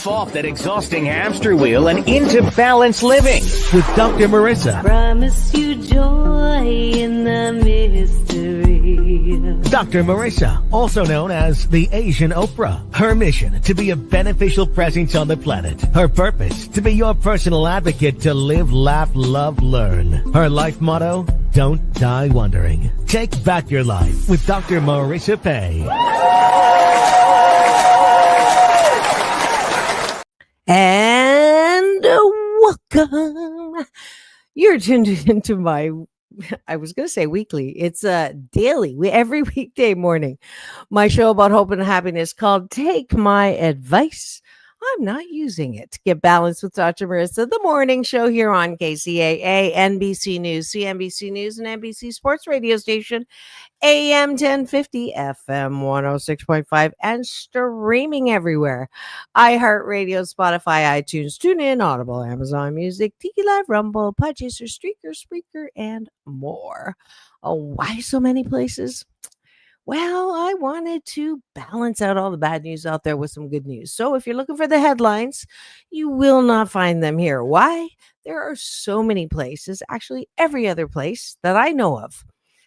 Get off that exhausting hamster wheel and into balanced living with Dr. Marissa. Promise you joy in the mystery. Dr. Marissa, also known as the Asian Oprah. Her mission, to be a beneficial presence on the planet. Her purpose, to be your personal advocate to live, laugh, love, learn. Her life motto, don't die wondering. Take back your life with Dr. Marissa Pei. And welcome. You're tuned into my, I was going to say weekly. It's daily, every weekday morning. My show about hope and happiness called Take My Advice. I'm not using it. Get balanced with Dr. Marissa, the morning show here on KCAA, NBC News, CNBC News, and NBC Sports Radio Station, AM 1050, FM 106.5, and streaming everywhere. iHeartRadio, Spotify, iTunes, TuneIn, Audible, Amazon Music, Tiki Live, Rumble, Podchaser, Streaker, Spreaker, and more. Oh, why so many places? Well, I wanted to balance out all the bad news out there with some good news. So if you're looking for the headlines, you will not find them here. Why? There are so many places, actually every other place that I know of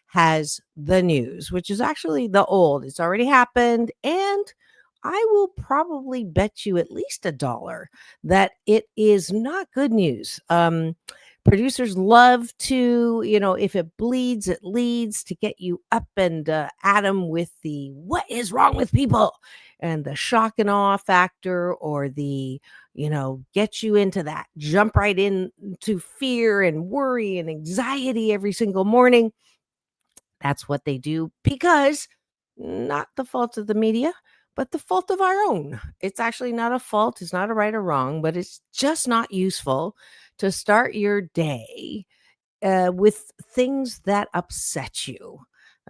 has the news, which is actually the old. It's already happened, and I will probably bet you at least $1 that it is not good news. Producers love to, if it bleeds, it leads, to get you up and at them with the what is wrong with people and the shock and awe factor, or the, get you into that, jump right into fear and worry and anxiety every single morning. That's what they do, because not the fault of the media, but the fault of our own. It's actually not a fault. It's not a right or wrong, but it's just not useful to start your day with things that upset you.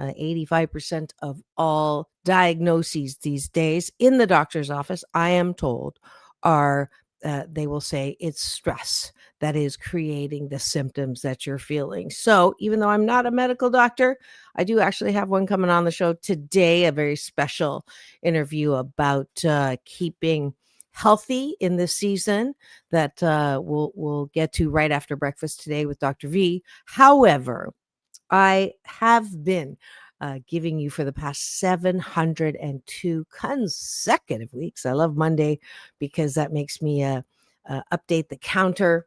85% of all diagnoses these days in the doctor's office, I am told, are they will say it's stress that is creating the symptoms that you're feeling. So even though I'm not a medical doctor, I do actually have one coming on the show today, a very special interview about keeping healthy in this season that we'll get to right after breakfast today with Dr. V. However, I have been giving you for the past 702 consecutive weeks. I love Monday because that makes me update the counter.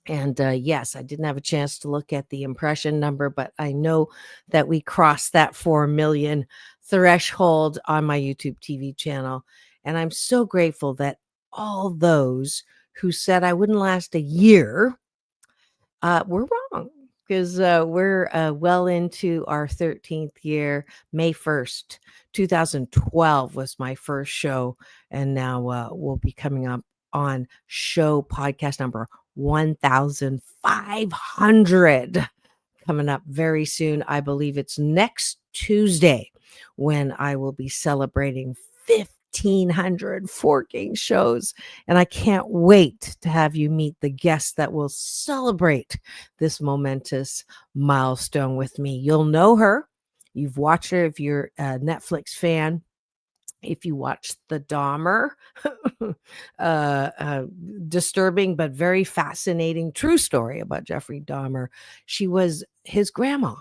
And yes, I didn't have a chance to look at the impression number, but I know that we crossed that 4 million threshold on my YouTube TV channel. And I'm so grateful that all those who said I wouldn't last a year were wrong, because we're well into our 13th year. May 1st, 2012 was my first show. And now we'll be coming up on podcast number 1,500 coming up very soon. I believe it's next Tuesday when I will be celebrating 1,500 forking shows. And I can't wait to have you meet the guests that will celebrate this momentous milestone with me. You'll know her. You've watched her if you're a Netflix fan. If you watch the Dahmer, disturbing but very fascinating true story about Jeffrey Dahmer. She was his grandma,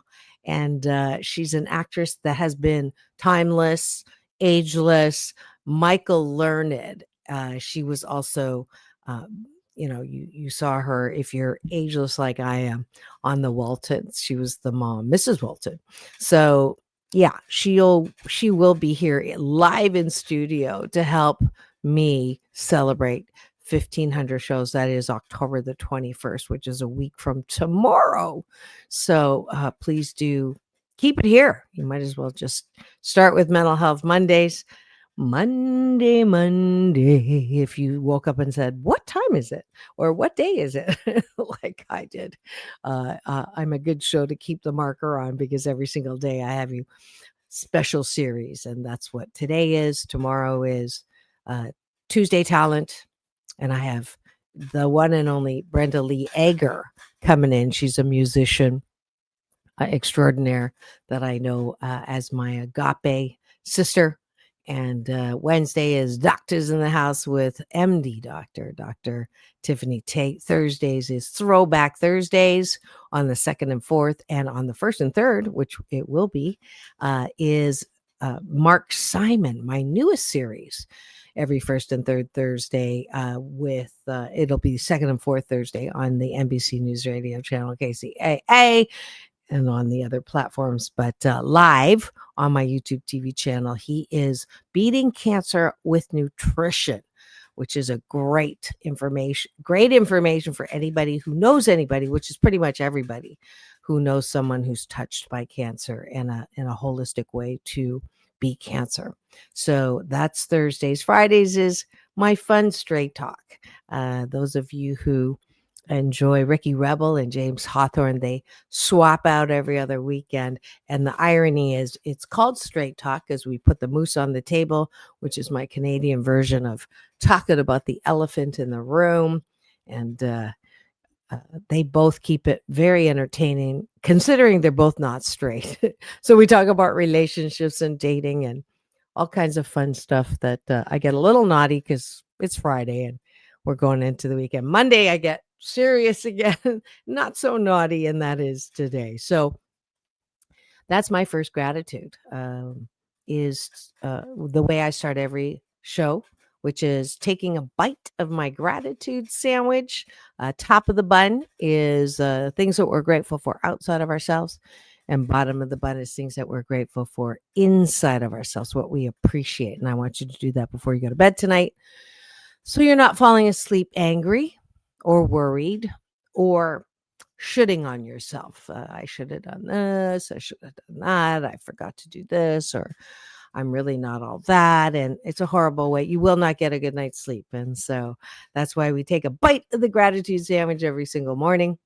and she's an actress that has been timeless, ageless, Michael Learned. She was also, you saw her, if you're ageless like I am, on the Waltons. She was the mom, Mrs. Walton. So yeah, she will be here live in studio to help me celebrate 1,500 shows. That is October the 21st, which is a week from tomorrow. So please do keep it here. You might as well just start with Mental Health Mondays. Monday. If you woke up and said, what time is it? Or what day is it? Like I did. I'm a good show to keep the marker on, because every single day I have you special series. And that's what today is. Tomorrow is Tuesday Talent. And I have the one and only Brenda Lee Egger coming in. She's a musician extraordinaire that I know as my agape sister. And Wednesday is Doctors in the House with MD Dr. Tiffany Tate. Thursdays is Throwback Thursdays on the 2nd and 4th. And on the 1st and 3rd, which it will be, is Mark Simon, my newest series. Every 1st and 3rd Thursday with it'll be 2nd and 4th Thursday on the NBC News Radio channel KCAA and on the other platforms, but live on my YouTube TV channel. He is Beating Cancer with Nutrition, which is a great information for anybody who knows anybody, which is pretty much everybody who knows someone who's touched by cancer in a holistic way to beat cancer. So that's Thursdays. Fridays is my fun straight talk. Those of you who enjoy Ricky Rebel and James Hawthorne, they swap out every other weekend. And the irony is it's called Straight Talk because we put the moose on the table, which is my Canadian version of talking about the elephant in the room. And they both keep it very entertaining, considering they're both not straight. So we talk about relationships and dating and all kinds of fun stuff that I get a little naughty because it's Friday and we're going into the weekend. Monday, I get serious again, not so naughty, and that is today. So that's my first gratitude, is the way I start every show, which is taking a bite of my gratitude sandwich. Top of the bun is things that we're grateful for outside of ourselves, and bottom of the bun is things that we're grateful for inside of ourselves, what we appreciate. And I want you to do that before you go to bed tonight, so you're not falling asleep angry or worried or shitting on yourself. I should have done this. I should have done that. I forgot to do this, or I'm really not all that. And it's a horrible way. You will not get a good night's sleep. And so that's why we take a bite of the gratitude sandwich every single morning.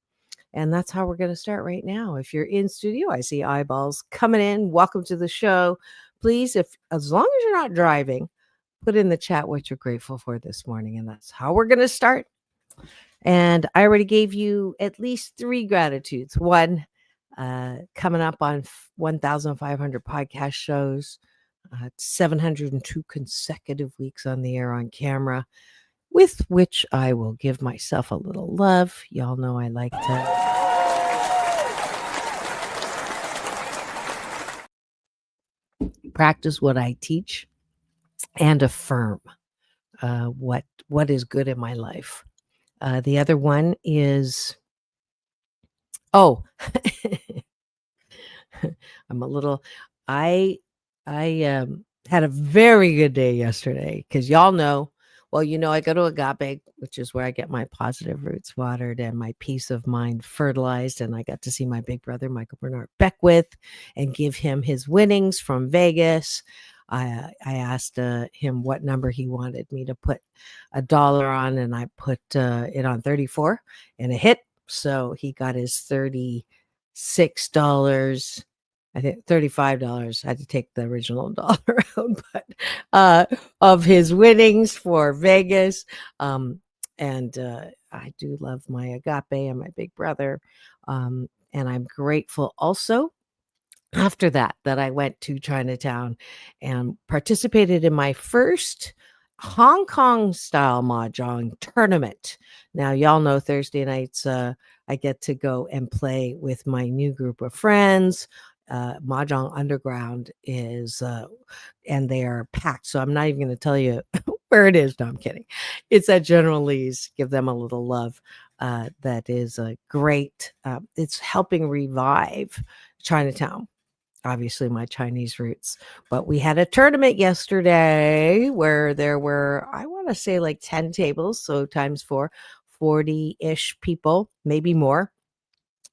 And that's how we're going to start right now. If you're in studio, I see eyeballs coming in. Welcome to the show. Please, as long as you're not driving, put in the chat what you're grateful for this morning. And that's how we're going to start. And I already gave you at least 3 gratitudes. One, coming up on 1,500 podcast shows, 702 consecutive weeks on the air on camera, with which I will give myself a little love. Y'all know I like to practice what I teach and affirm what is good in my life. The other one is, I'm a little, I had a very good day yesterday because y'all know, I go to Agape, which is where I get my positive roots watered and my peace of mind fertilized. And I got to see my big brother, Michael Bernard Beckwith, and give him his winnings from Vegas. I asked him what number he wanted me to put $1 on, and I put it on 34 and it hit. So he got his $36, I think $35. I had to take the original dollar out, but of his winnings for Vegas. And I do love my Agape and my big brother. And I'm grateful also after that I went to Chinatown and participated in my first Hong Kong style mahjong tournament. Now, y'all know Thursday nights, I get to go and play with my new group of friends. Mahjong Underground is, and they are packed. So I'm not even going to tell you where it is. No, I'm kidding. It's at General Lee's. Give them a little love. That is a great, it's helping revive Chinatown. Obviously my Chinese roots, but we had a tournament yesterday where there were, I want to say like 10 tables. So times 4, 40-ish people, maybe more.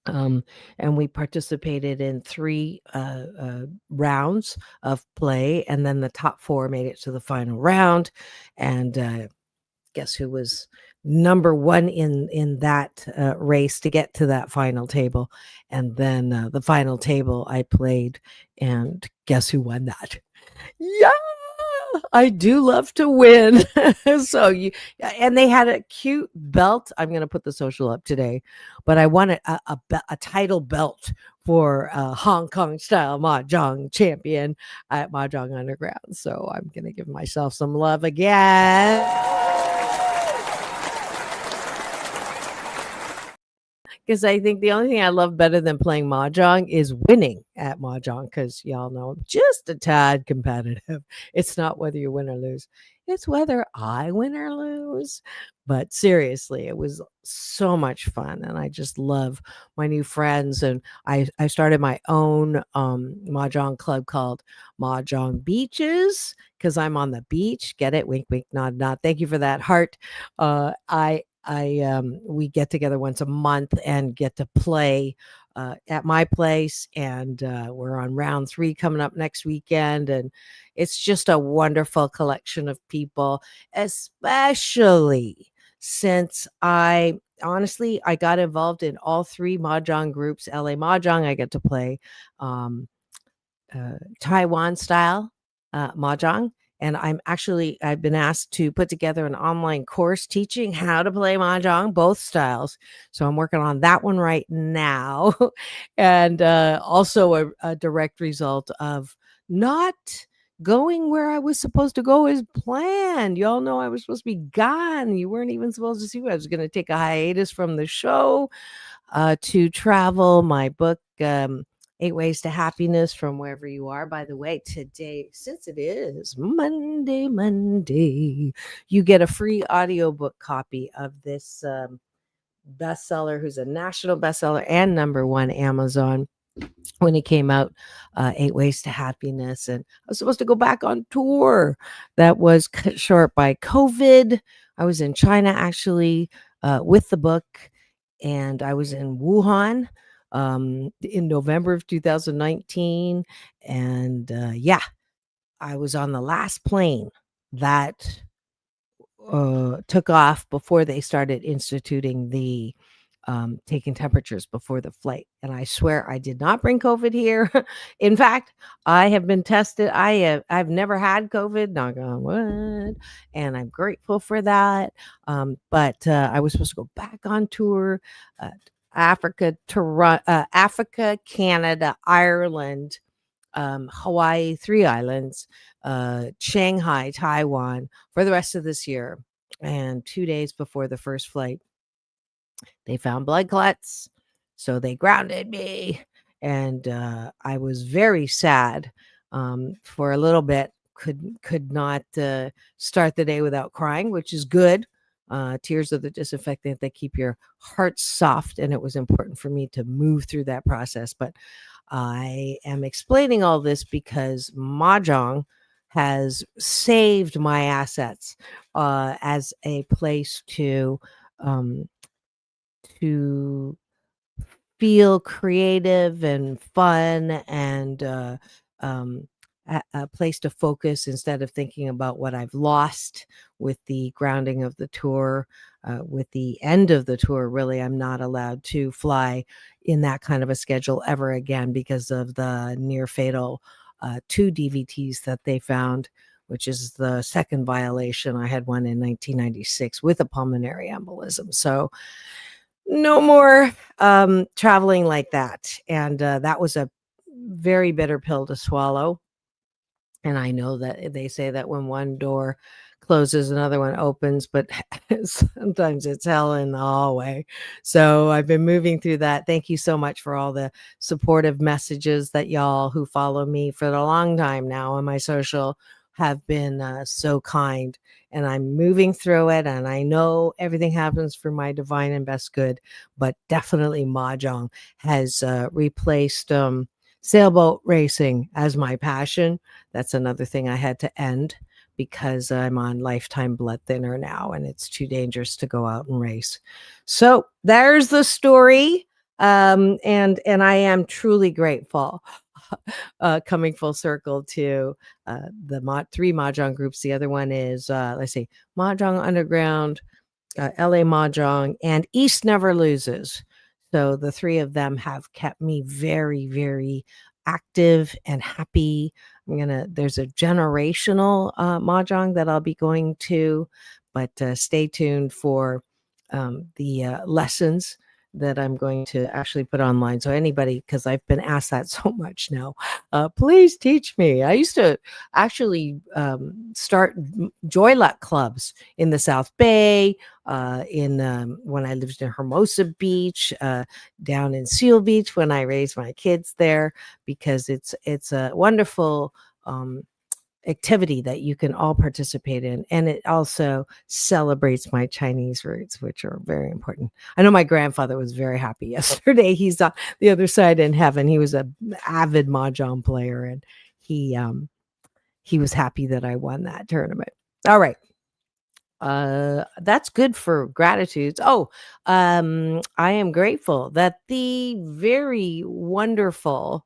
And we participated in 3 rounds of play. And then the top 4 made it to the final round. And guess who was number 1 in that race to get to that final table? And then the final table I played, and guess who won that? Yeah, I do love to win. So and they had a cute belt. I'm going to put the social up today, but I wanted a title belt for Hong Kong style mahjong champion at Mahjong Underground. So I'm going to give myself some love again. Because I think the only thing I love better than playing mahjong is winning at mahjong. Because y'all know I'm just a tad competitive. It's not whether you win or lose; it's whether I win or lose. But seriously, it was so much fun, and I just love my new friends. And I started my own mahjong club called Mahjong Beaches because I'm on the beach. Get it? Wink, wink, nod, nod. Thank you for that heart. We get together once a month and get to play at my place, and we're on round 3 coming up next weekend, and it's just a wonderful collection of people, especially since I got involved in all 3 mahjong groups. LA Mahjong, I get to play um, Taiwan style mahjong. And I've been asked to put together an online course teaching how to play mahjong, both styles. So I'm working on that one right now. And also a direct result of not going where I was supposed to go as planned. Y'all know I was supposed to be gone. You weren't even supposed to see me. I was going to take a hiatus from the show to travel. My book, 8 Ways to Happiness from Wherever You Are. By the way, today, since it is Monday, you get a free audiobook copy of this bestseller, who's a national bestseller and #1 Amazon when it came out, 8 Ways to Happiness. And I was supposed to go back on tour. That was cut short by COVID. I was in China actually with the book, and I was in Wuhan in November of 2019. And I was on the last plane that took off before they started instituting the taking temperatures before the flight. And I swear I did not bring COVID here. In fact, I have been tested. I've never had COVID, knock on wood, and I'm grateful for that. But I was supposed to go back on tour, Africa, Africa, Canada, Ireland, Hawaii, 3 islands, Shanghai, Taiwan for the rest of this year. And 2 days before the first flight, they found blood clots, so they grounded me, and I was very sad for a little bit. Could not start the day without crying, which is good. Tears are the disinfectant that keep your heart soft, and it was important for me to move through that process. But I am explaining all this because mahjong has saved my assets as a place um, to feel creative and fun, and a place to focus instead of thinking about what I've lost with the grounding of the tour. With the end of the tour, really, I'm not allowed to fly in that kind of a schedule ever again because of the near fatal 2 DVTs that they found, which is the second violation. I had one in 1996 with a pulmonary embolism. So no more traveling like that. And that was a very bitter pill to swallow. And I know that they say that when one door closes, another one opens, but sometimes it's hell in the hallway. So I've been moving through that. Thank you so much for all the supportive messages that y'all who follow me for a long time now on my social have been so kind. And I'm moving through it. And I know everything happens for my divine and best good, but definitely mahjong has replaced sailboat racing as my passion. That's another thing I had to end because I'm on lifetime blood thinner now and it's too dangerous to go out and race. So there's the story. And I am truly grateful coming full circle to the 3 mahjong groups. The other one is, let's see, Mahjong Underground, LA Mahjong, and East Never Loses. So the 3 of them have kept me very, very active and happy. There's a generational mahjong that I'll be going to, but stay tuned for the lessons that I'm going to actually put online. So anybody, because I've been asked that so much now, please teach me. I used to actually start Joy Luck clubs in the South Bay, in when I lived in Hermosa Beach, down in Seal Beach when I raised my kids there, because it's a wonderful activity that you can all participate in, and it also celebrates my Chinese roots, which are very important. I know my grandfather was very happy yesterday. He's on the other side in heaven. He was an avid mahjong player, and he was happy that I won that tournament. All right. That's good for gratitudes. I am grateful that the very wonderful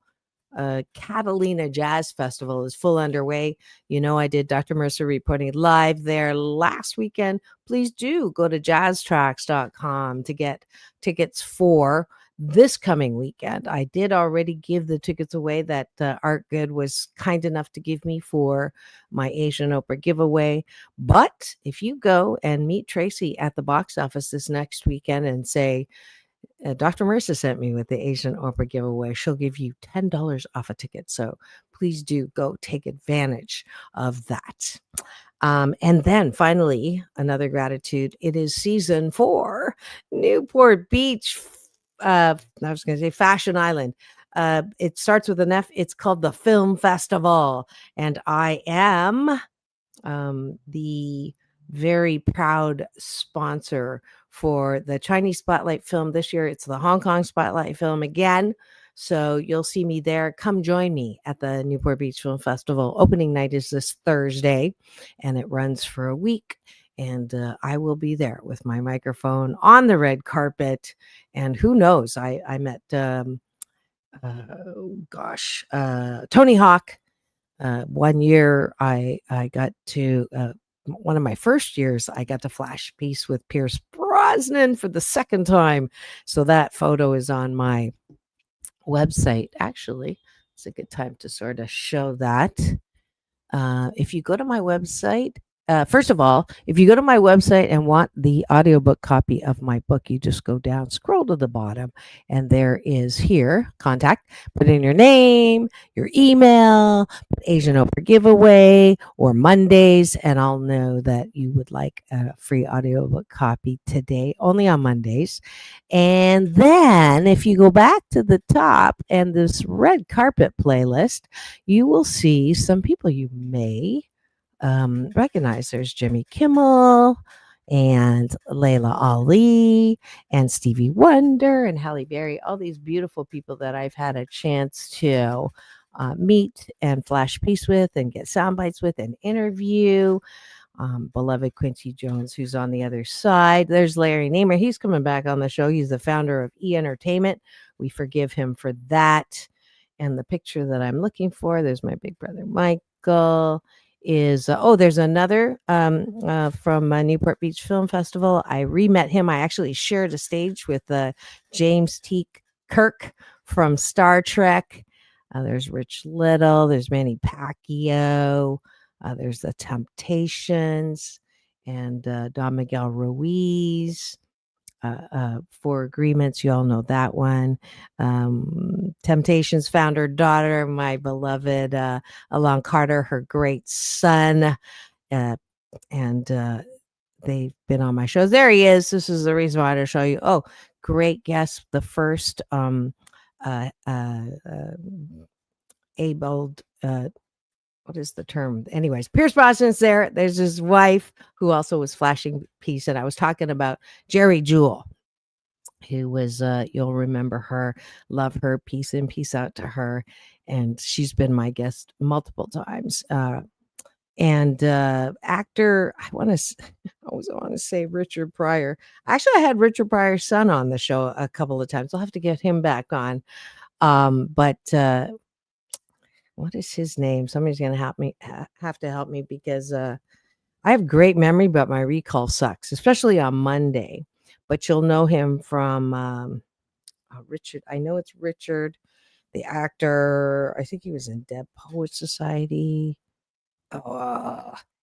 Catalina Jazz Festival is full underway. I did Dr. Mercer reporting live there last weekend. Please do go to jazztracks.com to get tickets for this coming weekend. I did already give the tickets away that Art Good was kind enough to give me for my Asian Oprah giveaway. But if you go and meet Tracy at the box office this next weekend and say, Dr. Marissa sent me with the Asian Oprah giveaway, she'll give you $10 off a ticket. So please do go take advantage of that. And then finally, another gratitude. It is season 4, Newport Beach. I was going to say Fashion Island. It starts with an F. It's called the Film Festival. And I am the very proud sponsor for the Chinese Spotlight film this year. It's the Hong Kong Spotlight film again. So you'll see me there. Come join me at the Newport Beach Film Festival. Opening night is this Thursday, and it runs for a week. And I will be there with my microphone on the red carpet. And who knows? I met, Tony Hawk. 1 year, I got to, one of my first years, I got to flash piece with Pierce Brosnan for the second time. So that photo is on my website. Actually, it's a good time to sort of show that. If you go to my website, first of all, if you go to my website and want the audiobook copy of my book, you just go down, scroll to the bottom, and there is here, contact, put in your name, your email, put Asian Oprah giveaway or Mondays, and I'll know that you would like a free audiobook copy today, only on Mondays. And then if you go back to the top and this red carpet playlist, you will see some people you may recognize. There's Jimmy Kimmel and Layla Ali and Stevie Wonder and Halle Berry, all these beautiful people that I've had a chance to meet and flash piece with and get sound bites with and interview. Beloved Quincy Jones, who's on the other side. There's Larry Namer. He's coming back on the show. He's the founder of E! Entertainment. We forgive him for that. And the picture that I'm looking for, there's my big brother Michael. There's another from Newport Beach Film Festival. I re-met him. I actually shared a stage with James T. Kirk from Star Trek. There's Rich Little. There's Manny Pacquiao. There's the Temptations and Don Miguel Ruiz. Four Agreements, you all know that one. Temptations founder daughter, my beloved Alon Carter, her great son, and they've been on my shows. There he is. This is the reason why I wanted to show you. Oh, great guest, the first abled. What is the term? Anyways, Pierce Brosnan's there. There's his wife, who also was flashing piece. And I was talking about Jerry Jewell, who was, you'll remember her, love her, peace in, peace out to her. And she's been my guest multiple times. And actor, I always want to say Richard Pryor. Actually, I had Richard Pryor's son on the show a couple of times. I'll have to get him back on. What is his name? Somebody's going to have to help me because I have great memory, but my recall sucks, especially on Monday. But you'll know him from Richard. I know it's Richard. the actor. I think he was in Dead Poet Society.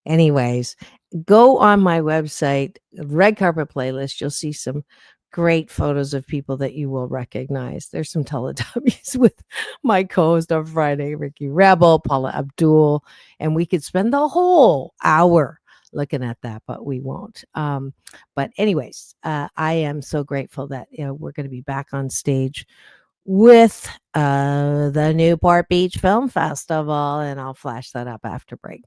Anyways, go on my website, Red Carpet Playlist. You'll see some great photos of people that you will recognize. There's some Teletubbies with my co-host on Friday, Ricky Rebel, Paula Abdul, and we could spend the whole hour looking at that, but we won't. But anyways, I am so grateful that we're going to be back on stage with the Newport Beach Film Festival, and I'll flash that up after break.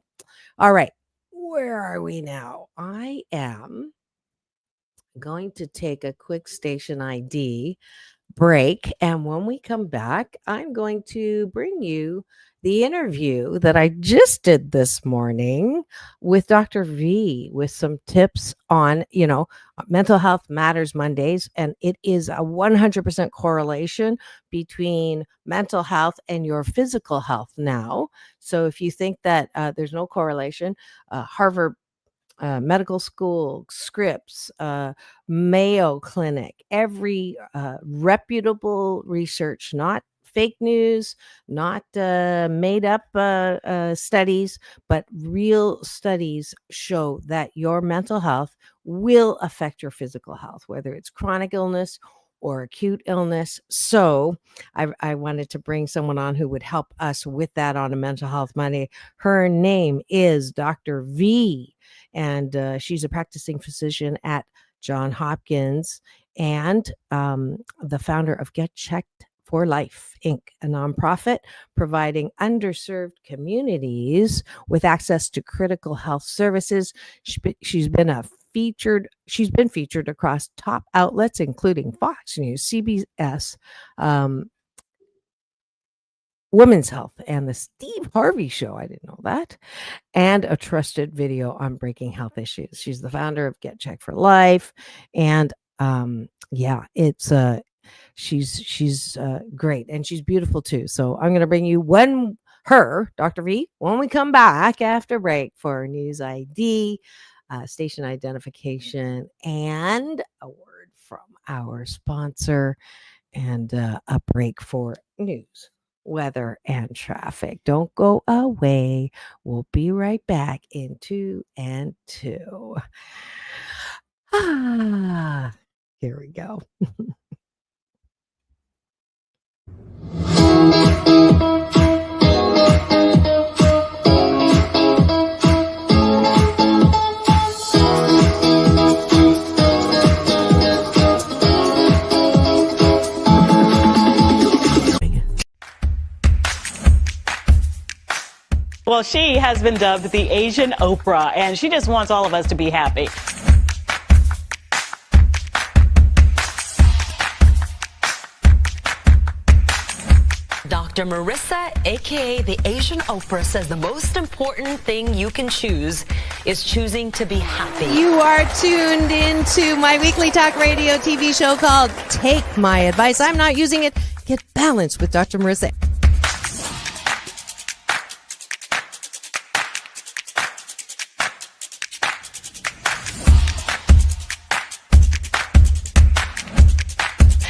All right, where are we now? I am going to take a quick station ID break, and when we come back, I'm going to bring you the interview that I just did this morning with Dr. V with some tips on, Mental Health Matters Mondays. And it is a 100% correlation between mental health and your physical health now. So if you think that there's no correlation, Harvard medical school, Scripps, Mayo Clinic, every reputable research, not fake news, not made up studies, but real studies show that your mental health will affect your physical health, whether it's chronic illness or acute illness. So I wanted to bring someone on who would help us with that on a Mental Health Monday. Her name is Dr. V, and she's a practicing physician at Johns Hopkins and the founder of Get Checked for Life, Inc., a nonprofit providing underserved communities with access to critical health services. She's been featured across top outlets, including Fox News, CBS, Women's Health, and the Steve Harvey Show. I didn't know that. And a trusted video on breaking health issues. She's the founder of Get Checked for Life. And she's great. And she's beautiful too. So I'm going to bring you Dr. V, when we come back after break for news ID, station identification, and a word from our sponsor, and a break for news, weather, and traffic. Don't go away. We'll be right back in 2 and 2. Here we go. Well, she has been dubbed the Asian Oprah, and she just wants all of us to be happy. Dr. Marissa, aka the Asian Oprah, says the most important thing you can choose is choosing to be happy. You are tuned into my weekly talk radio TV show called Take My Advice. I'm not using it. Get balanced with Dr. Marissa.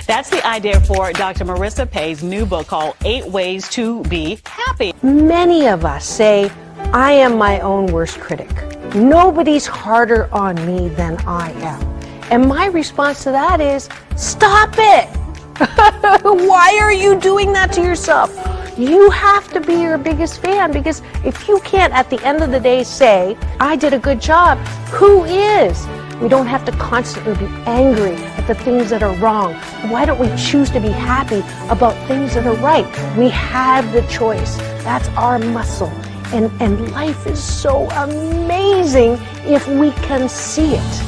That's the idea for Dr. Marissa Pei's new book called 8 Ways to Be Happy. Many of us say, I am my own worst critic. Nobody's harder on me than I am. And my response to that is, stop it! Why are you doing that to yourself? You have to be your biggest fan, because if you can't at the end of the day say, I did a good job, who is? We don't have to constantly be angry at the things that are wrong. Why don't we choose to be happy about things that are right? We have the choice. That's our muscle. And life is so amazing if we can see it.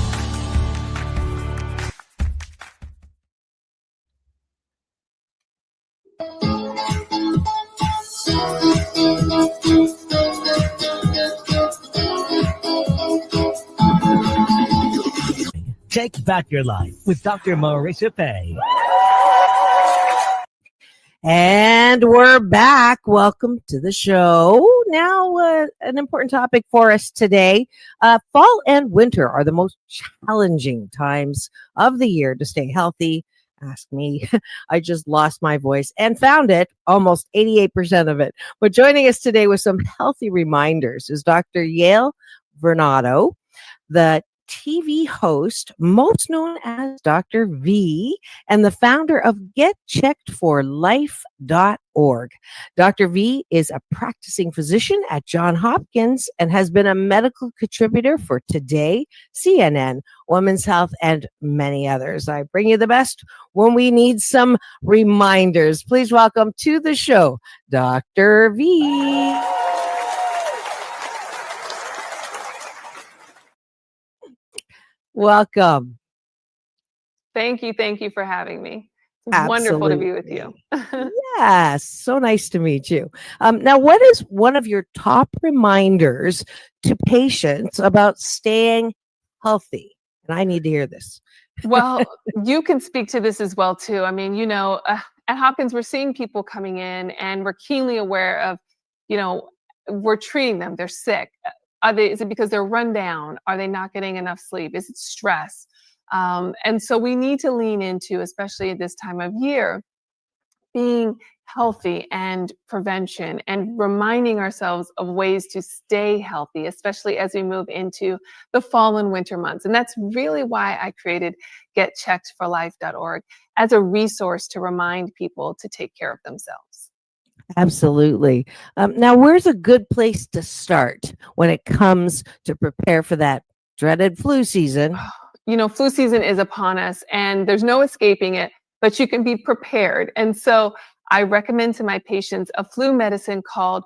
Take back your life with Dr. Marissa Pei. And we're back. Welcome to the show. Now, an important topic for us today. Fall and winter are the most challenging times of the year to stay healthy Ask me. I just lost my voice and found it, almost 88% of it. But joining us today with some healthy reminders is Dr. Yael Vernado, the TV host, most known as Dr. V, and the founder of GetCheckedForLife.org. Dr. V is a practicing physician at Johns Hopkins and has been a medical contributor for Today, CNN, Women's Health, and many others. I bring you the best when we need some reminders. Please welcome to the show, Dr. V. Welcome. Thank you. Thank you for having me. It's wonderful to be with you. Yes, so nice to meet you. Now, what is one of your top reminders to patients about staying healthy? And I need to hear this. Well, you can speak to this as well, too. I mean, at Hopkins, we're seeing people coming in and we're keenly aware of, we're treating them. They're sick. Is it because they're run down? Are they not getting enough sleep? Is it stress? And so we need to lean into, especially at this time of year, being healthy and prevention and reminding ourselves of ways to stay healthy, especially as we move into the fall and winter months. And that's really why I created GetCheckedForLife.org as a resource to remind people to take care of themselves. Absolutely. Now, where's a good place to start when it comes to prepare for that dreaded flu season? Flu season is upon us and there's no escaping it, but you can be prepared. And so I recommend to my patients a flu medicine called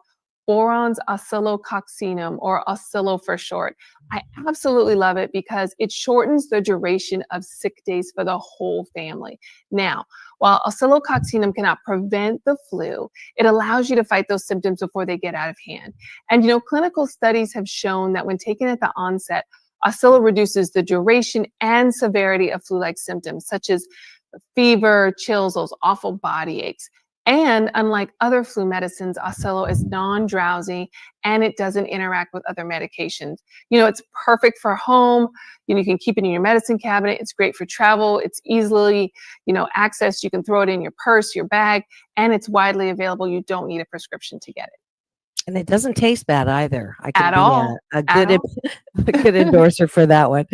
Boron's oscillococcinum, or Oscillo for short. I absolutely love it because it shortens the duration of sick days for the whole family. Now, while oscillococcinum cannot prevent the flu, it allows you to fight those symptoms before they get out of hand. And, clinical studies have shown that when taken at the onset, Oscillo reduces the duration and severity of flu-like symptoms, such as fever, chills, those awful body aches. And unlike other flu medicines, Oscillo is non-drowsy and it doesn't interact with other medications. It's perfect for home. You can keep it in your medicine cabinet. It's great for travel. It's easily, accessed. You can throw it in your purse, your bag, and it's widely available. You don't need a prescription to get it. And it doesn't taste bad either. I can At be all. a good endorser for that one.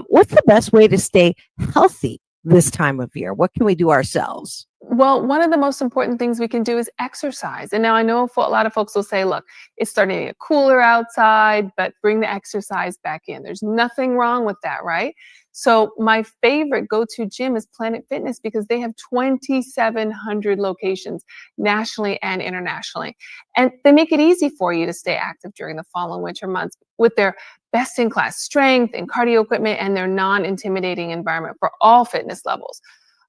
What's the best way to stay healthy this time of year? What can we do ourselves? Well, one of the most important things we can do is exercise. And now I know a lot of folks will say, look, it's starting to get cooler outside, but bring the exercise back in. There's nothing wrong with that, right? So my favorite go-to gym is Planet Fitness because they have 2,700 locations nationally and internationally. And they make it easy for you to stay active during the fall and winter months with their best-in-class strength and cardio equipment and their non-intimidating environment for all fitness levels.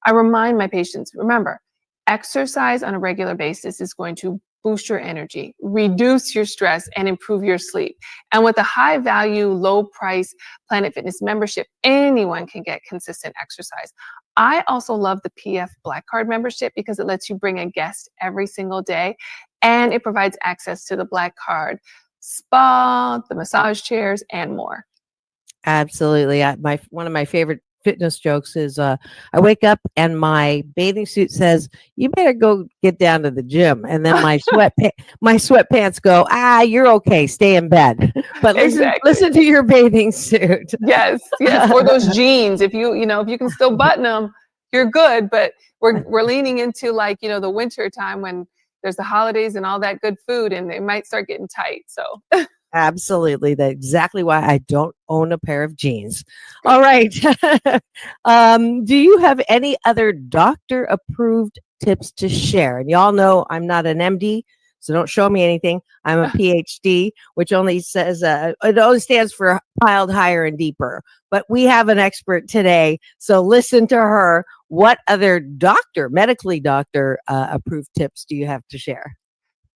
I remind my patients, remember, exercise on a regular basis is going to boost your energy, reduce your stress, and improve your sleep. And with a high value, low price Planet Fitness membership, anyone can get consistent exercise. I also love the PF Black Card membership because it lets you bring a guest every single day, and it provides access to the Black Card spa, the massage chairs, and more. Absolutely. One of my favorite fitness jokes is I wake up and my bathing suit says, "You better go get down to the gym," and then my sweatpants go, "You're okay, stay in bed." But listen to your bathing suit. Yes, or those jeans. If you can still button them, you're good. But we're leaning into the winter time when there's the holidays and all that good food, and they might start getting tight. So. Absolutely. That's exactly why I don't own a pair of jeans. All right. Do you have any other doctor approved tips to share? And y'all know I'm not an MD, so don't show me anything. I'm a PhD, which only says it only stands for piled higher and deeper. But we have an expert today, so listen to her. What other medically doctor approved tips do you have to share?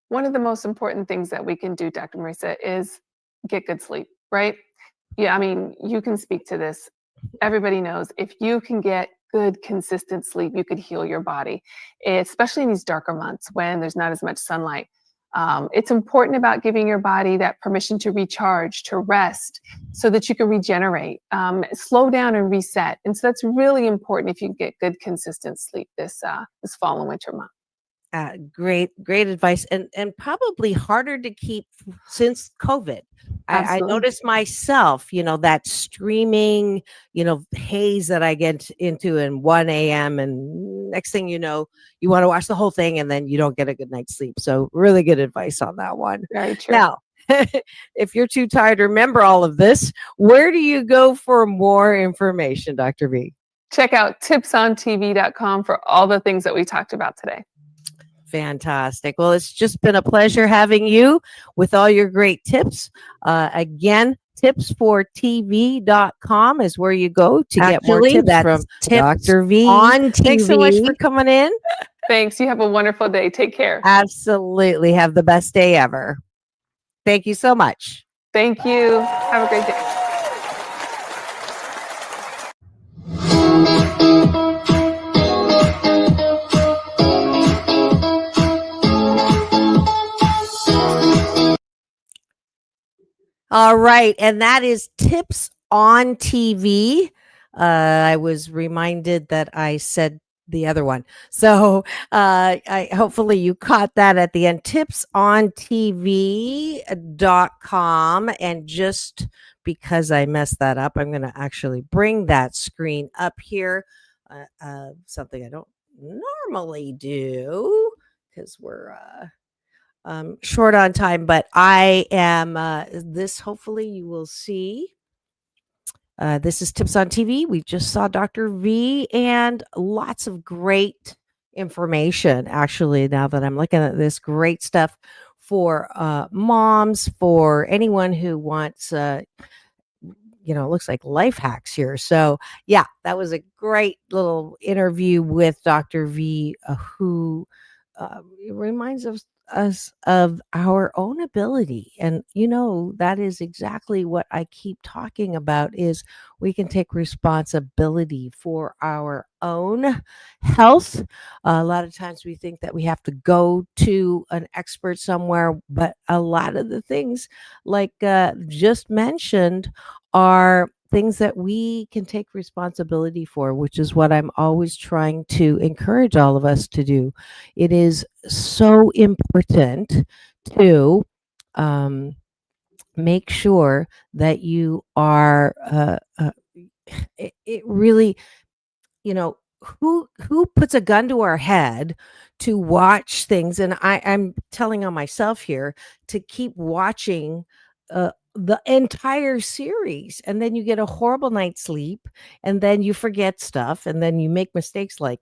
One of the most important things that we can do, Dr. Marissa, is get good sleep, right? Yeah, I mean, you can speak to this. Everybody knows if you can get good, consistent sleep, you could heal your body, especially in these darker months when there's not as much sunlight. It's important about giving your body that permission to recharge, to rest, so that you can regenerate, slow down and reset. And so that's really important if you get good, consistent sleep this fall and winter month. Great advice, and probably harder to keep since COVID. I Absolutely. noticed myself, that streaming, haze that I get into in 1 a.m. and next thing you know, you want to watch the whole thing and then you don't get a good night's sleep. So really good advice on that one. Very true. Now, if you're too tired to remember all of this, where do you go for more information, Dr. V? Check out tipsontv.com for all the things that we talked about today. Fantastic. Well, it's just been a pleasure having you with all your great tips. Again, tipsfortv.com is where you go to get more tips from Dr. V on TV. Thanks so much for coming in. Thanks. You have a wonderful day. Take care. Absolutely. Have the best day ever. Thank you so much. Thank you. Have a great day. All right. And that is Tips on TV. I was reminded that I said the other one. So I hopefully you caught that at the end. Tipsontv.com. And just because I messed that up, I'm going to actually bring that screen up here. Something I don't normally do because we're short on time, but I am this. Hopefully you will see. This is Tips on TV. We just saw Dr. V and lots of great information. Actually, now that I'm looking at this, great stuff for moms, for anyone who wants, it looks like life hacks here. So yeah, that was a great little interview with Dr. V, who reminds us of our own ability. And that is exactly what I keep talking about, is we can take responsibility for our own health. A lot of times we think that we have to go to an expert somewhere, but a lot of the things like just mentioned are things that we can take responsibility for, which is what I'm always trying to encourage all of us to do. It is so important to make sure that you are it really, who puts a gun to our head to watch things, and I'm telling on myself here, to keep watching the entire series, and then you get a horrible night's sleep, and then you forget stuff, and then you make mistakes like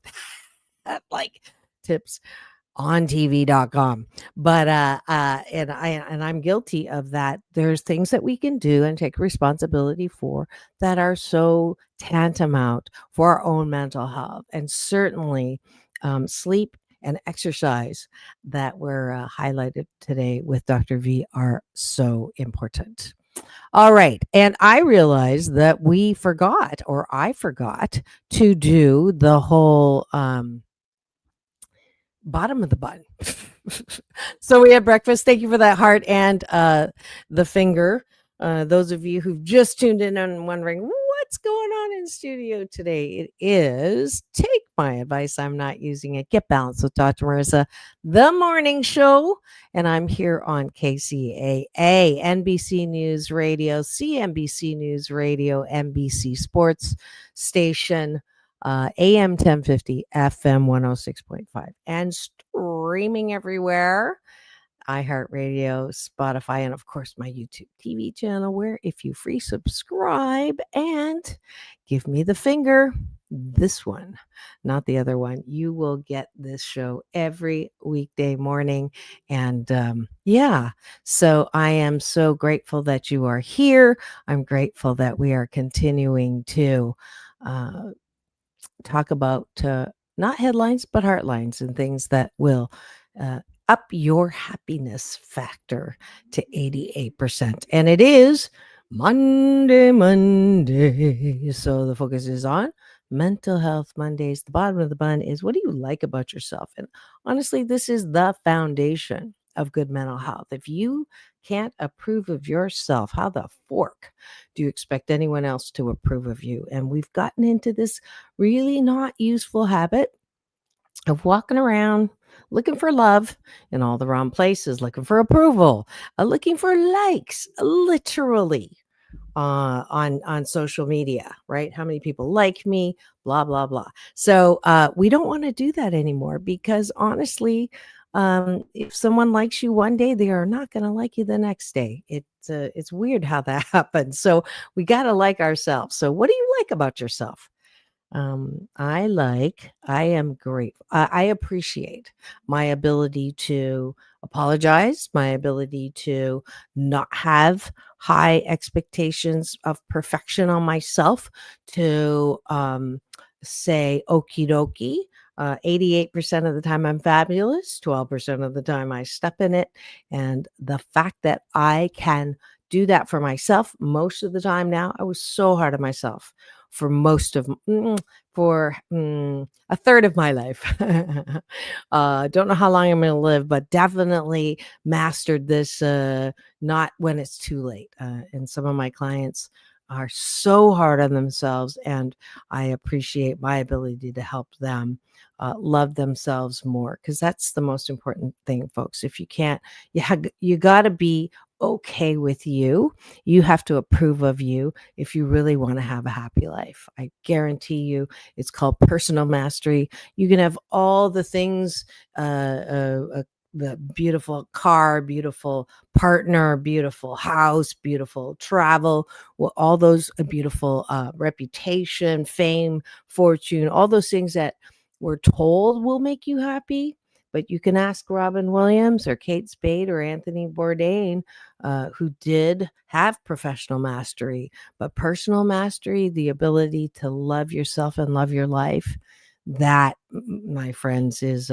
that, like tipsontv.com. But and I'm guilty of that. There's things that we can do and take responsibility for that are so tantamount for our own mental health, and certainly sleep and exercise that were highlighted today with Dr. V are so important. All right. And I realized that I forgot to do the whole bottom of the bun. So we had breakfast. Thank you for that heart and the finger. Those of you who've just tuned in and wondering what's going on in studio today, it is Take My Advice, I'm Not Using It. Get Balanced with Dr. Marissa, the morning show. And I'm here on KCAA, NBC News Radio, CNBC News Radio, NBC Sports Station, AM 1050, FM 106.5, and streaming everywhere. iHeartRadio, Spotify, and of course my YouTube TV channel, where if you free subscribe and give me the finger, this one, not the other one, you will get this show every weekday morning. And so I am so grateful that you are here. I'm grateful that we are continuing to talk about not headlines, but heartlines and things that will up your happiness factor to 88%. And it is Monday. So the focus is on Mental Health Mondays. The bottom of the bun is, what do you like about yourself? And honestly, this is the foundation of good mental health. If you can't approve of yourself, how the fork do you expect anyone else to approve of you? And we've gotten into this really not useful habit of walking around looking for love in all the wrong places, looking for approval, looking for likes, literally on social media, right? How many people like me, blah blah blah. So we don't want to do that anymore, because honestly, if someone likes you one day, they are not going to like you the next day. It's weird how that happens. So we got to like ourselves. So what do you like about yourself? I am grateful. I appreciate my ability to apologize, my ability to not have high expectations of perfection on myself, to say okie dokie. 88% of the time I'm fabulous, 12% of the time I step in it. And the fact that I can do that for myself most of the time now, I was so hard on myself for most of for a third of my life. Don't know how long I'm going to live, but definitely mastered this. Not when it's too late. And some of my clients are so hard on themselves, and I appreciate my ability to help them love themselves more, because that's the most important thing, folks. If you can't, you got to be okay with you. You have to approve of you if you really want to have a happy life. I guarantee you, it's called personal mastery. You can have all the things, the beautiful car, beautiful partner, beautiful house, beautiful travel, all those beautiful reputation, fame, fortune, all those things that we're told will make you happy. But you can ask Robin Williams or Kate Spade or Anthony Bourdain, who did have professional mastery. But personal mastery, the ability to love yourself and love your life, that, my friends, is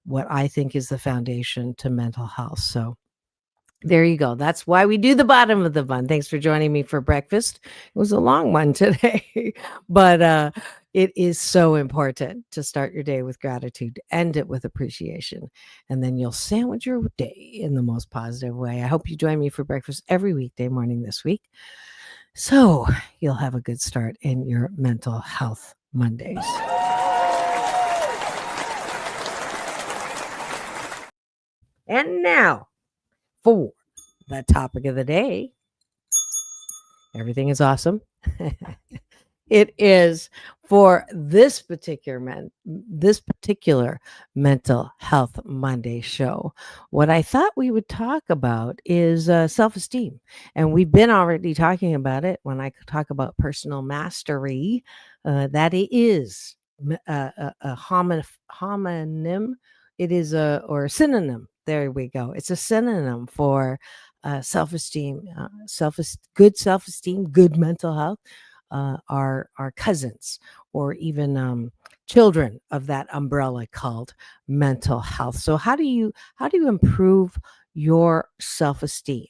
what I think is the foundation to mental health. So there you go. That's why we do the bottom of the bun. Thanks for joining me for breakfast. It was a long one today, but it is so important to start your day with gratitude, end it with appreciation, and then you'll sandwich your day in the most positive way. I hope you join me for breakfast every weekday morning this week, so you'll have a good start in your mental health Mondays. And now, for the topic of the day, everything is awesome. It is for this particular Mental Health Monday show. What I thought we would talk about is self-esteem, and we've been already talking about it when I talk about personal mastery. That it is a homonym. It is or a synonym. There we go. It's a synonym for self-esteem, good self-esteem, good mental health. Are cousins, or even children of that umbrella called mental health. So how do you improve your self-esteem?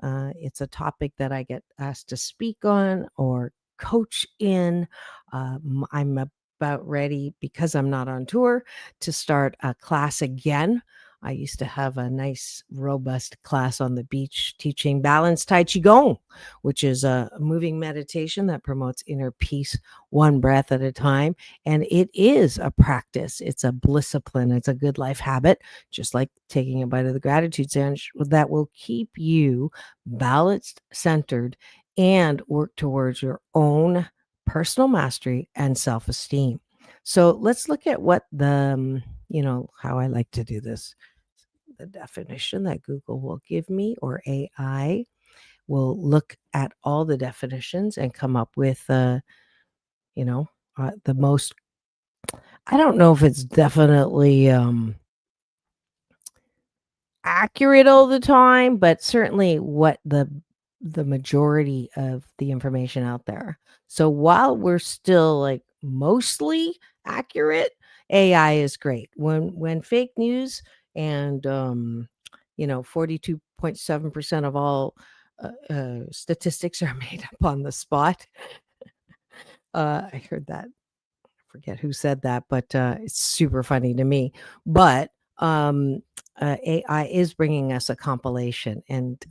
It's a topic that I get asked to speak on or coach in. I'm about ready, because I'm not on tour, to start a class again. I used to have a nice, robust class on the beach teaching balanced Tai Chi Gong, which is a moving meditation that promotes inner peace, one breath at a time. And it is a practice. It's a discipline. It's a good life habit, just like taking a bite of the gratitude sandwich, that will keep you balanced, centered, and work towards your own personal mastery and self-esteem. So let's look at what how I like to do this. The definition that Google will give me, or AI will look at all the definitions and come up with, the most, I don't know if it's definitely accurate all the time, but certainly what the majority of the information out there. So while we're still like mostly accurate, AI is great. When fake news and 42.7% of all statistics are made up on the spot. I heard that. I forget who said that, but it's super funny to me. But AI is bringing us a compilation, and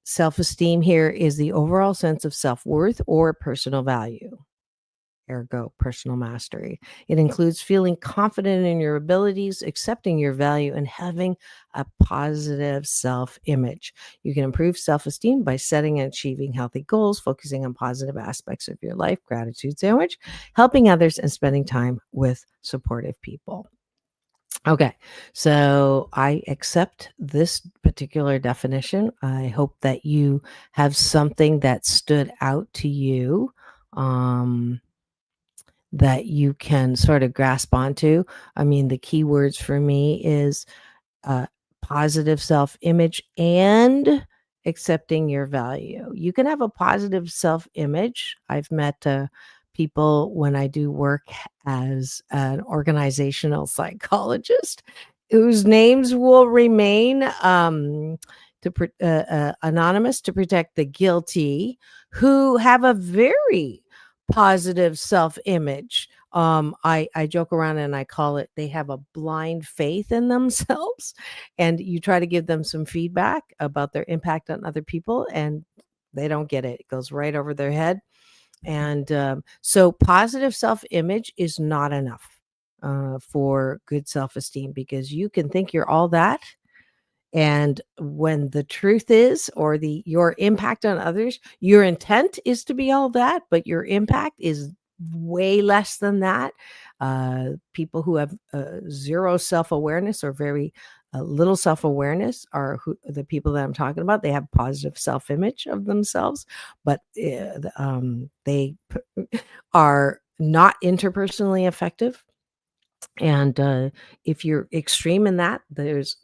self-esteem here is the overall sense of self-worth or personal value, ergo personal mastery. It includes feeling confident in your abilities, accepting your value, and having a positive self-image. You can improve self-esteem by setting and achieving healthy goals, focusing on positive aspects of your life, gratitude sandwich, helping others, and spending time with supportive people. Okay, so I accept this particular definition. I hope that you have something that stood out to you, that you can sort of grasp onto. I mean, the key words for me is positive self-image and accepting your value. You can have a positive self-image. I've met people when I do work as an organizational psychologist whose names will remain anonymous to protect the guilty, who have a very positive self-image. I joke around and I call it, they have a blind faith in themselves, and you try to give them some feedback about their impact on other people, and they don't get it. It goes right over their head. And so positive self-image is not enough for good self-esteem, because you can think you're all that, and when the truth is, or your impact on others, your intent is to be all that, but your impact is way less than that. People who have zero self-awareness or very little self-awareness are the people that I'm talking about. They have positive self-image of themselves, but they are not interpersonally effective. And if you're extreme in that, there's,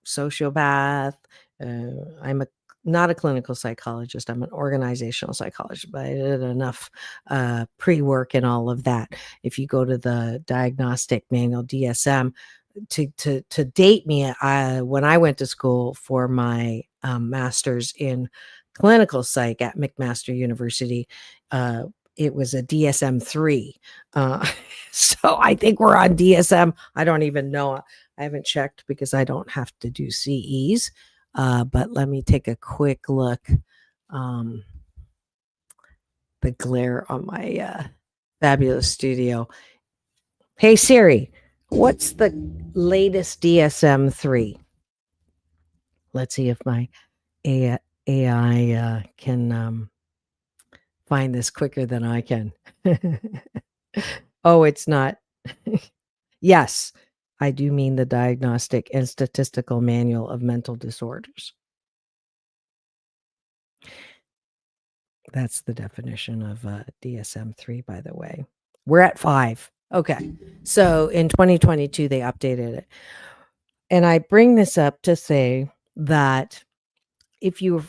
sociopath. I'm not a clinical psychologist. I'm an organizational psychologist, but I did enough pre-work and all of that. If you go to the diagnostic manual, DSM, to date me, when I went to school for my master's in clinical psych at McMaster University, it was a DSM-3. So I think we're on DSM. I don't even know. I haven't checked because I don't have to do CEs. But let me take a quick look. The glare on my fabulous studio. Hey Siri, what's the latest DSM-3? Let's see if my AI can find this quicker than I can. Oh, it's not. Yes, I do mean the Diagnostic and Statistical Manual of Mental Disorders. That's the definition of DSM-3, by the way. We're at 5. Okay. So in 2022, they updated it. And I bring this up to say that if you're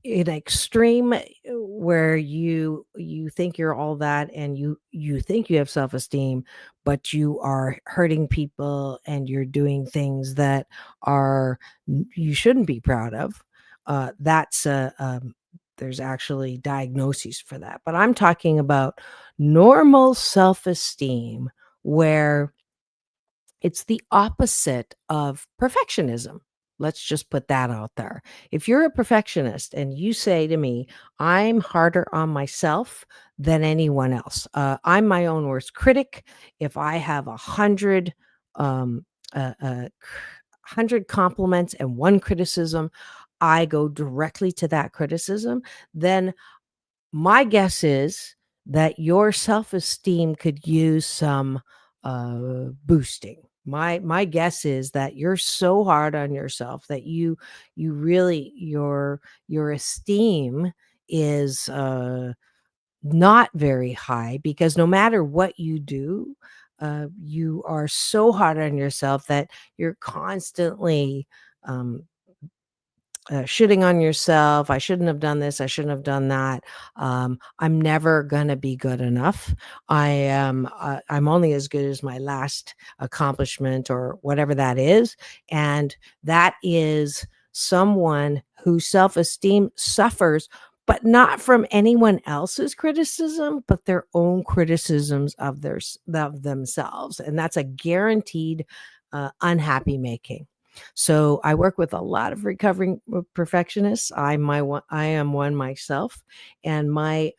in extreme where you think you're all that, and you think you have self-esteem, but you are hurting people and you're doing things that you shouldn't be proud of, that's there's actually diagnoses for that. But I'm talking about normal self-esteem, where it's the opposite of perfectionism. Let's just put that out there. If you're a perfectionist and you say to me, I'm harder on myself than anyone else, I'm my own worst critic. If I have 100 compliments and 1 criticism, I go directly to that criticism, then my guess is that your self-esteem could use some boosting. My guess is that you're so hard on yourself that you really, your esteem is not very high, because no matter what you do, you are so hard on yourself that you're constantly shitting on yourself. I shouldn't have done this. I shouldn't have done that. I'm never gonna be good enough. I'm only as good as my last accomplishment, or whatever that is. And that is someone whose self-esteem suffers, but not from anyone else's criticism, but their own criticisms of themselves. And that's a guaranteed unhappy making. So I work with a lot of recovering perfectionists. I am one myself, and my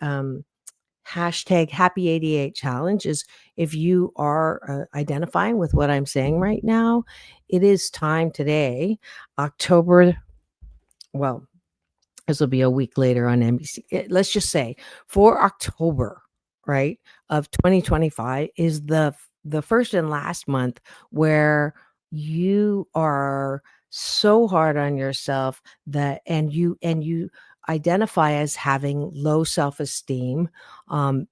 hashtag happy 88 challenge is, if you are identifying with what I'm saying right now, it is time today, October, well, this will be a week later on NBC. Let's just say for October, right, of 2025 is the first and last month where you are so hard on yourself that and you identify as having low self-esteem, um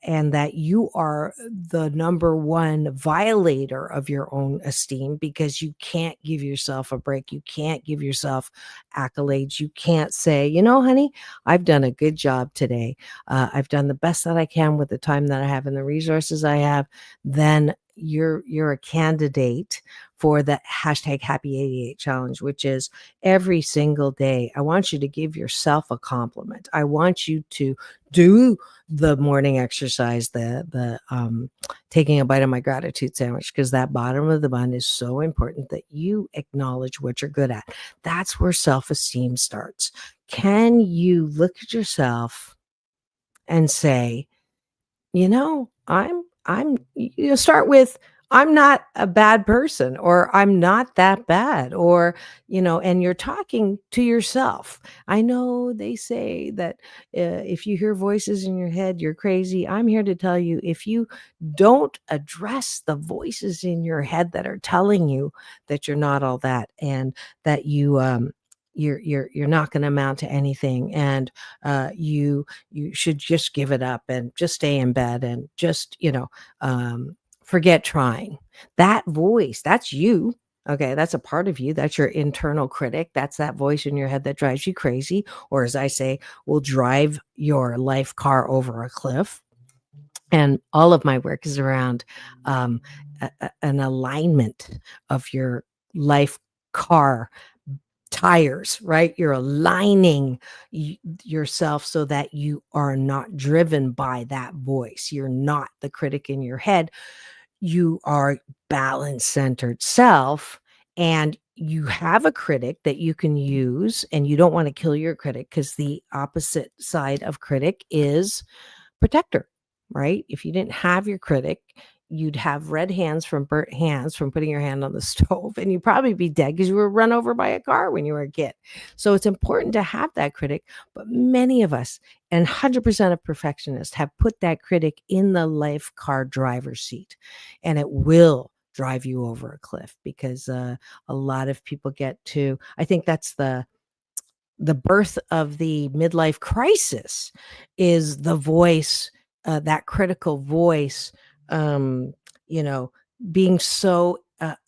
and that you are the number one violator of your own esteem because you can't give yourself a break. You can't give yourself accolades. You can't say, honey, I've done a good job today. I've done the best that I can with the time that I have and the resources I have. Then you're a candidate for the hashtag happy 88 challenge, which is every single day. I want you to give yourself a compliment. I want you to do the morning exercise, the taking a bite of my gratitude sandwich, because that bottom of the bun is so important, that you acknowledge what you're good at. That's where self-esteem starts. Can you look at yourself and say, start with, I'm not a bad person, or I'm not that bad, or, and you're talking to yourself. I know they say that if you hear voices in your head, you're crazy. I'm here to tell you, if you don't address the voices in your head that are telling you that you're not all that, and that you're not going to amount to anything, and you should just give it up and just stay in bed and just forget trying. That voice, that's you. Okay, that's a part of you. That's your internal critic. That's that voice in your head that drives you crazy, or as I say, will drive your life car over a cliff. And all of my work is around an alignment of your life car tires, right? You're aligning yourself so that you are not driven by that voice. You're not the critic in your head. You are balance-centered self, and you have a critic that you can use, and you don't want to kill your critic, because the opposite side of critic is protector, right? If you didn't have your critic, you'd have red hands from burnt hands from putting your hand on the stove, and you'd probably be dead because you were run over by a car when you were a kid. So it's important to have that critic. But many of us, and 100% of perfectionists, have put that critic in the life car driver's seat, and it will drive you over a cliff, because a lot of people get to, I think that's the birth of the midlife crisis, is the voice, that critical voice, um, being so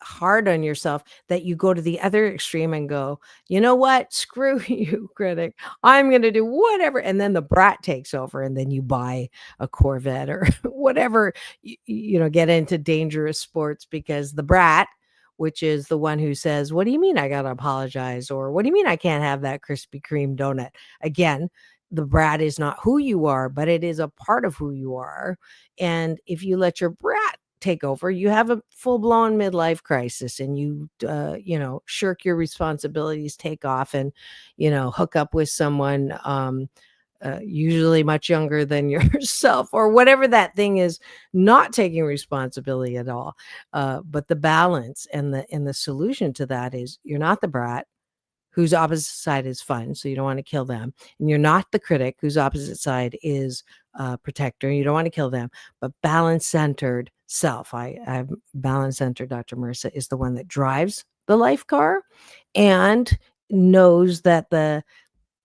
hard on yourself that you go to the other extreme and go, you know what? Screw you, critic. I'm going to do whatever. And then the brat takes over, and then you buy a Corvette or whatever, get into dangerous sports, because the brat, which is the one who says, what do you mean I got to apologize? Or what do you mean I can't have that Krispy Kreme donut? Again, the brat is not who you are, but it is a part of who you are. And if you let your brat take over, you have a full-blown midlife crisis, and you shirk your responsibilities, take off, and hook up with someone usually much younger than yourself, or whatever that thing is, not taking responsibility at all. But the balance and the solution to that is, you're not the brat whose opposite side is fun, so you don't want to kill them, and you're not the critic whose opposite side is protector, you don't want to kill them. But balance-centered self, I'm balance-centered Dr. Marissa, is the one that drives the life car and knows that the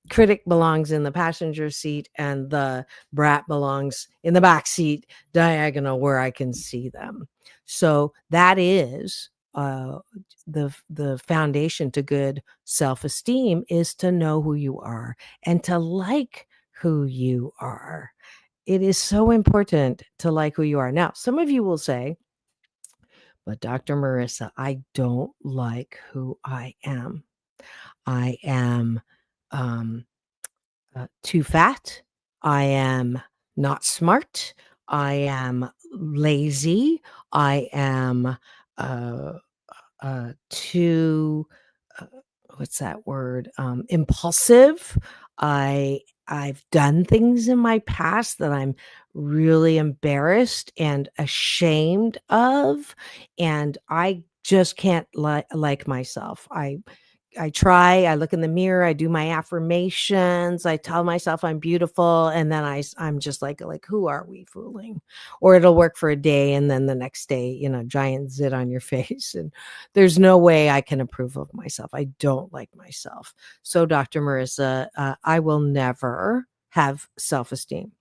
critic belongs in the passenger seat and the brat belongs in the back seat, diagonal, where I can see them. So that is the foundation to good self-esteem, is to know who you are and to like who you are. It is so important to like who you are. Now, some of you will say, but Dr. Marissa, I don't like who I am. I am too fat. I am not smart. I am lazy. I am too what's that word? Impulsive. I've done things in my past that I'm really embarrassed and ashamed of, and I just can't like myself. I try, I look in the mirror, I do my affirmations, I tell myself I'm beautiful, and then I'm just like, who are we fooling? Or it'll work for a day, and then the next day, giant zit on your face, and there's no way I can approve of myself. I don't like myself. So, Dr. Marissa, I will never have self-esteem.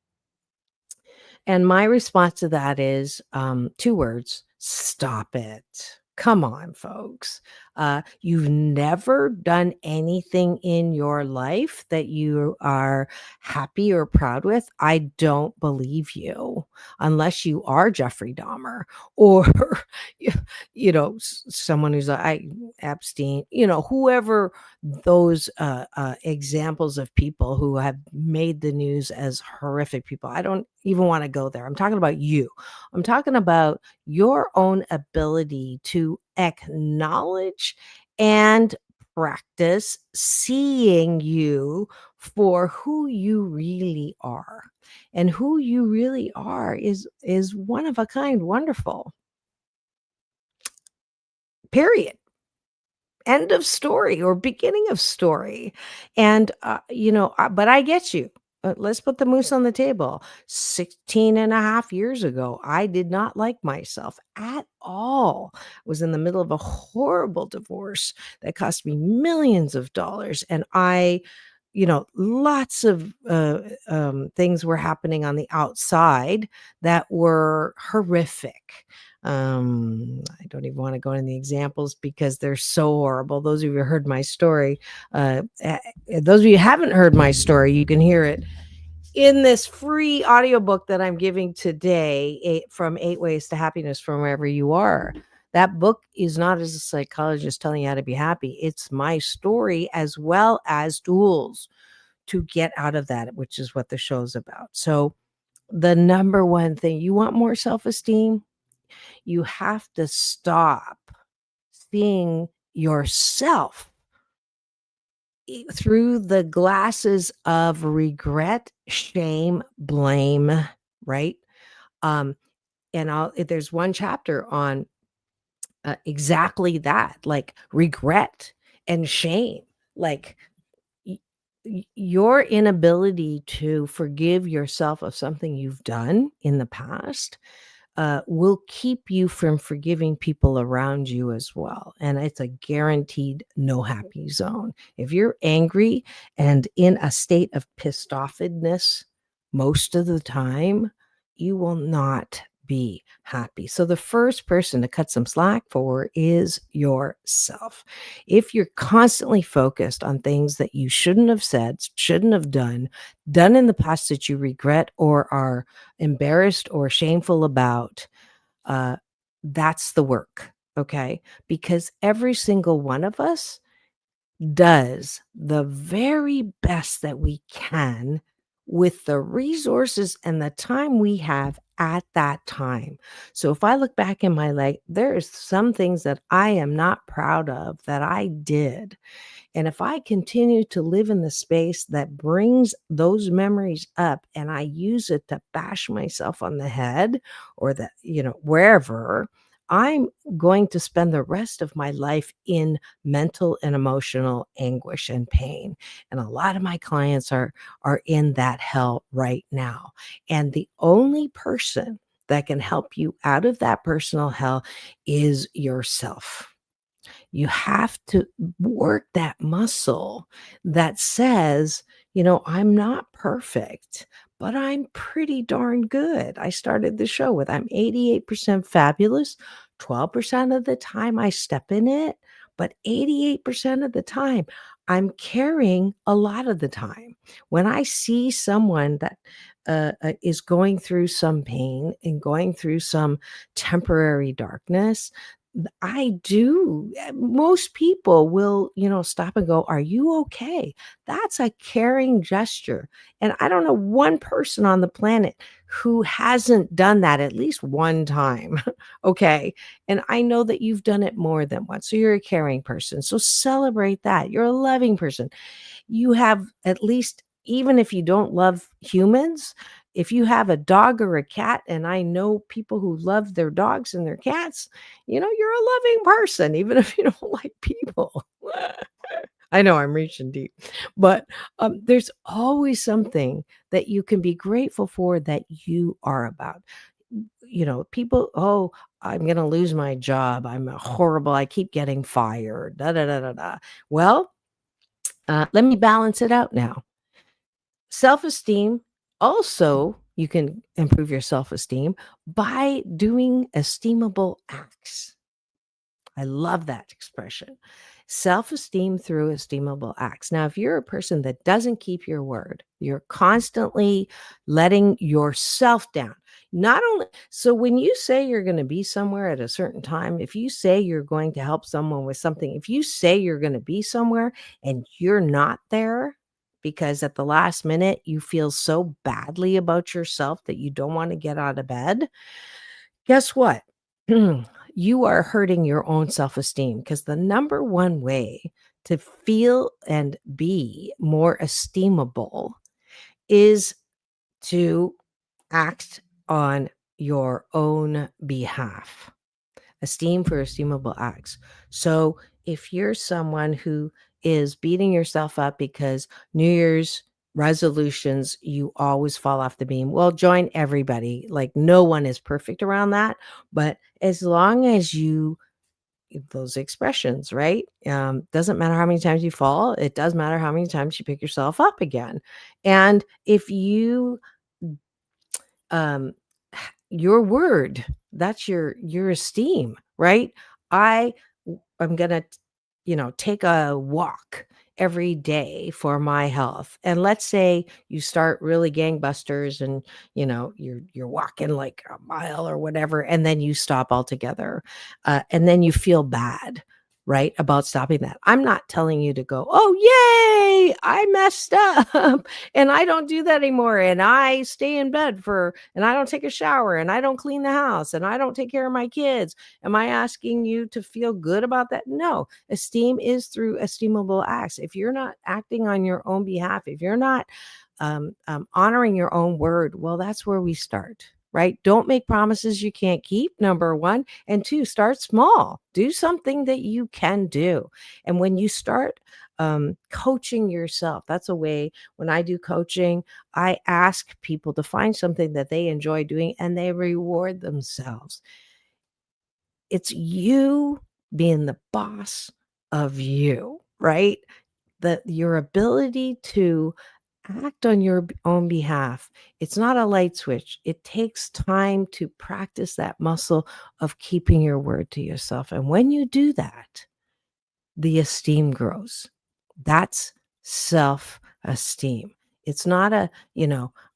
And my response to that is 2 words: stop it. Come on, folks. You've never done anything in your life that you are happy or proud with. I don't believe you unless you are Jeffrey Dahmer or, someone who's Epstein, whoever those examples of people who have made the news as horrific people. I don't even want to go there. I'm talking about you. I'm talking about your own ability to acknowledge and practice seeing you for who you really are. And who you really are is one of a kind, wonderful. Period. End of story or beginning of story. And, but I get you. Let's put the moose on the table. 16 and a half years ago, I did not like myself at all. I was in the middle of a horrible divorce that cost me millions of dollars. And lots of things were happening on the outside that were horrific. I don't even want to go into the examples because they're so horrible. Those of you who heard my story, those of you who haven't heard my story, you can hear it in this free audiobook that I'm giving today, from 8 Ways to Happiness from Wherever You Are. That book is not as a psychologist telling you how to be happy. It's my story as well as tools to get out of that, which is what the show's about. So the number one thing, you want more self-esteem? You have to stop seeing yourself through the glasses of regret, shame, blame, right? There's one chapter on exactly that, like regret and shame, like your inability to forgive yourself of something you've done in the past will keep you from forgiving people around you as well. And it's a guaranteed no happy zone. If you're angry and in a state of pissed offedness most of the time, you will not be happy. So the first person to cut some slack for is yourself. If you're constantly focused on things that you shouldn't have said, shouldn't have done in the past that you regret or are embarrassed or shameful about, that's the work, okay? Because every single one of us does the very best that we can with the resources and the time we have at that time. So if I look back in my life, there's some things that I am not proud of that I did. And if I continue to live in the space that brings those memories up and I use it to bash myself on the head or wherever, I'm going to spend the rest of my life in mental and emotional anguish and pain. And a lot of my clients are in that hell right now. And the only person that can help you out of that personal hell is yourself. You have to work that muscle that says, I'm not perfect, but I'm pretty darn good. I started the show with I'm 88% fabulous. 12% of the time I step in it, but 88% of the time I'm carrying a lot of the time. When I see someone that is going through some pain and going through some temporary darkness, I do. Most people will, stop and go, "Are you okay?" That's a caring gesture. And I don't know one person on the planet who hasn't done that at least one time. Okay. And I know that you've done it more than once. So you're a caring person. So celebrate that. You're a loving person. You have at least, even if you don't love humans, if you have a dog or a cat, and I know people who love their dogs and their cats, you're a loving person, even if you don't like people. I know I'm reaching deep, but there's always something that you can be grateful for that you are about. People, oh, I'm going to lose my job. I'm horrible. I keep getting fired. Da, da, da, da, da. Well, let me balance it out now. Self-esteem, also, you can improve your self-esteem by doing esteemable acts. I love that expression. Self-esteem through esteemable acts. Now, if you're a person that doesn't keep your word, you're constantly letting yourself down. Not only, so when you say you're going to be somewhere at a certain time, if you say you're going to help someone with something, if you say you're going to be somewhere and you're not there because at the last minute you feel so badly about yourself that you don't want to get out of bed, guess what? You are hurting your own self-esteem, because the number one way to feel and be more esteemable is to act on your own behalf. Esteem for esteemable acts. So if you're someone who is beating yourself up because New Year's resolutions, you always fall off the beam, well, join everybody. Like, no one is perfect around that. But as long as you, those expressions, right? Doesn't matter how many times you fall. It does matter how many times you pick yourself up again. And if you, um, your word, that's your esteem, right? I'm gonna take a walk every day for my health. And let's say you start really gangbusters and you're walking like a mile or whatever, and then you stop altogether, and then you feel bad, right, about stopping that. I'm not telling you to go, "Oh, yay, I messed up and I don't do that anymore, and I stay in bed and I don't take a shower, and I don't clean the house, and I don't take care of my kids." Am I asking you to feel good about that? No. Esteem is through esteemable acts. If you're not acting on your own behalf, if you're not honoring your own word, well, that's where we start, right? Don't make promises you can't keep, number one. And two, start small. Do something that you can do. And when you start coaching yourself, that's a way. When I do coaching, I ask people to find something that they enjoy doing and they reward themselves. It's you being the boss of you, right? That your ability to act on your own behalf, it's not a light switch. It takes time to practice that muscle of keeping your word to yourself. And when you do that, the esteem grows. That's self-esteem. It's not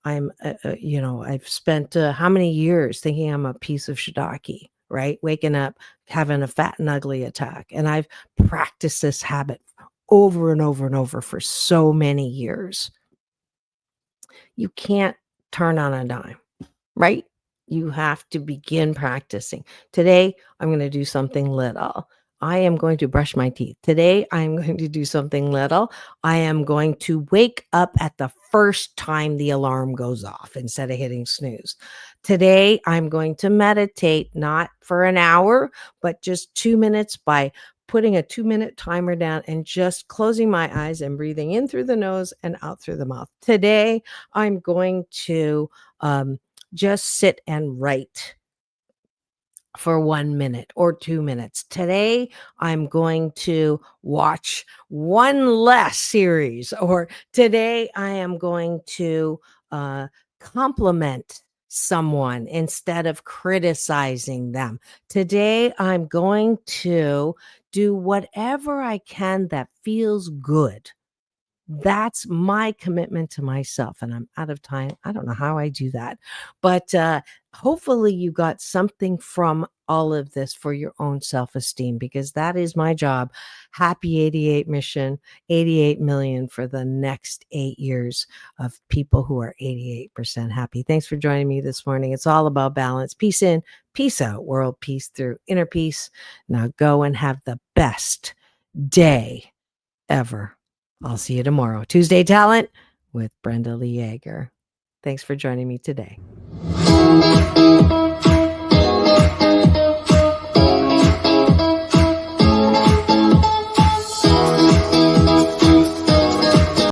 I've spent how many years thinking I'm a piece of shiitake, right? Waking up, having a fat and ugly attack. And I've practiced this habit over and over and over for so many years. You can't turn on a dime, right? You have to begin practicing. Today, I'm going to do something little. I am going to brush my teeth. Today, I'm going to do something little. I am going to wake up at the first time the alarm goes off instead of hitting snooze. Today, I'm going to meditate, not for an hour, but just 2 minutes by putting a 2-minute timer down and just closing my eyes and breathing in through the nose and out through the mouth. Today, I'm going to just sit and write for 1 minute or 2 minutes. Today, I'm going to watch one less series, or today I am going to compliment someone instead of criticizing them. Today, I'm going to do whatever I can that feels good. That's my commitment to myself. And I'm out of time. I don't know how I do that. But hopefully you got something from all of this for your own self-esteem, because that is my job. Happy 88 mission, 88 million for the next 8 years of people who are 88% happy. Thanks for joining me this morning. It's all about balance. Peace in, peace out, world peace through inner peace. Now go and have the best day ever. I'll see you tomorrow. Tuesday Talent with Brenda Lee Yeager. Thanks for joining me today.